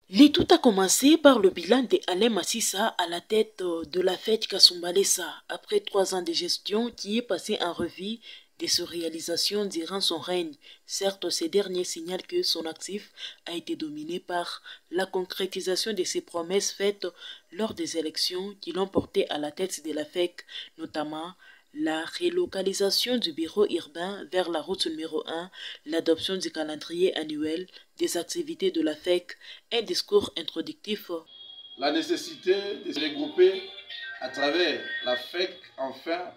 Le tout a commencé par le bilan d'Alain Massissa à la tête de la fête Kasumbalesa, après 3 ans de gestion qui est passé en revue de ses réalisations durant son règne. Certes, ces derniers signalent que son actif a été dominé par la concrétisation de ses promesses faites lors des élections qui l'ont porté à la tête de la FEC, notamment la relocalisation du bureau urbain vers la route numéro 1, l'adoption du calendrier annuel des activités de la FEC, un discours introductif. La nécessité de se regrouper à travers la FEC afin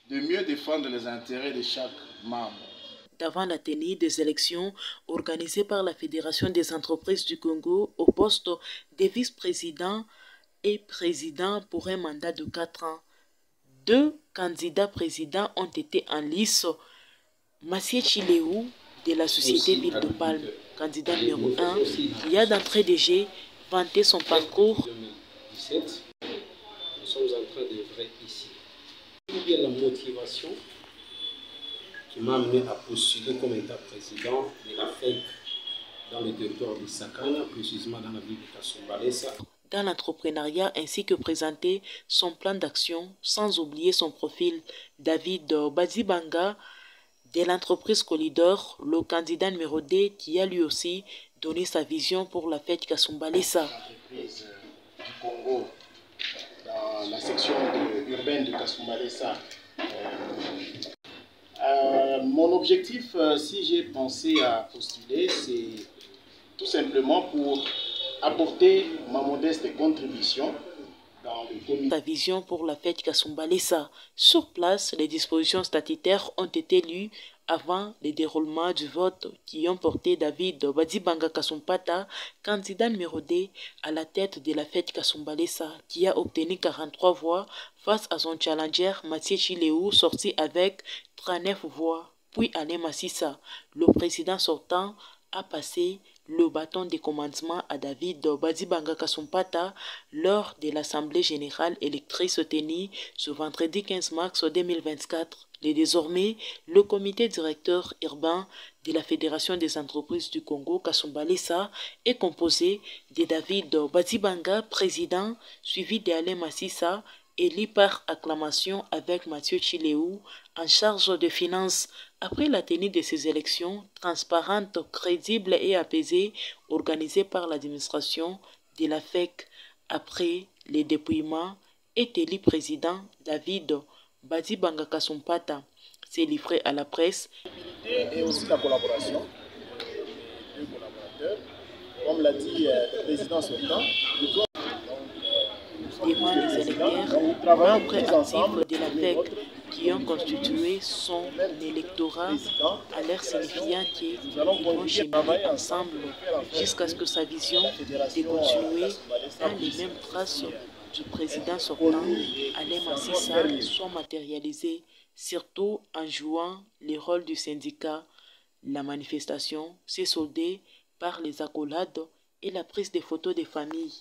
de mieux défendre les intérêts de chaque membre. D'avant la tenue des élections organisées par la Fédération des entreprises du Congo au poste de vice-président et président pour un mandat de 4 ans. 2 candidats présidents ont été en lice. Massié Chileou de la société Ville de Palme, candidat numéro 1, qui a d'entrée de jeu vanté son parcours. 2017, nous sommes en train d'œuvrer ici. Ou bien la motivation qui m'a amené à postuler comme état président de la FEC dans le territoire de Sakana, précisément dans la ville de Kasumbalesa. Dans l'entrepreneuriat ainsi que présenter son plan d'action, sans oublier son profil. David Bazibanga de l'entreprise Colidor, le candidat numéro 2 qui a lui aussi donné sa vision pour la fête Kasumbalesa. L'entreprise du Congo dans la section urbaine de Kasumbalesa. Mon objectif, si j'ai pensé à postuler, c'est tout simplement pour apporter ma modeste contribution dans le comité. Sa vision pour la fête Kasumbalesa. Sur place, les dispositions statutaires ont été lues avant le déroulement du vote qui ont porté David Bazibanga Kasumpata, candidat numéro 2 à la tête de la fête Kasumbalesa, qui a obtenu 43 voix face à son challenger Massié Chileou, sorti avec 39 voix. Puis Alain Massissa, le président sortant, a passé le bâton de commandement à David Bazibanga Kasumpata lors de l'Assemblée générale électrice tenue ce vendredi 15 mars 2024. Et désormais, le comité directeur urbain de la Fédération des entreprises du Congo, Kasumbalesa, est composé de David Bazibanga, président, suivi d'Alain Massissa, élu par acclamation avec Mathieu Chileou en charge de finances. Après la tenue de ces élections transparentes, crédibles et apaisées organisées par l'administration de la FEC après les dépouillements, est élu président David Bazibanga Kasumpata. C'est livré à la presse. Et aussi la collaboration des deux collaborateurs. Comme l'a dit le président sortant, devant les électeurs, membres actifs de la FEC qui ont constitué son électorat à l'air signifiant qu'ils vont cheminer ensemble jusqu'à ce que sa vision de continuer dans les mêmes traces du président sortant, Alain Massissa, soit matérialisée, surtout en jouant le rôle du syndicat. La manifestation s'est soldée par les accolades et la prise de photos des familles.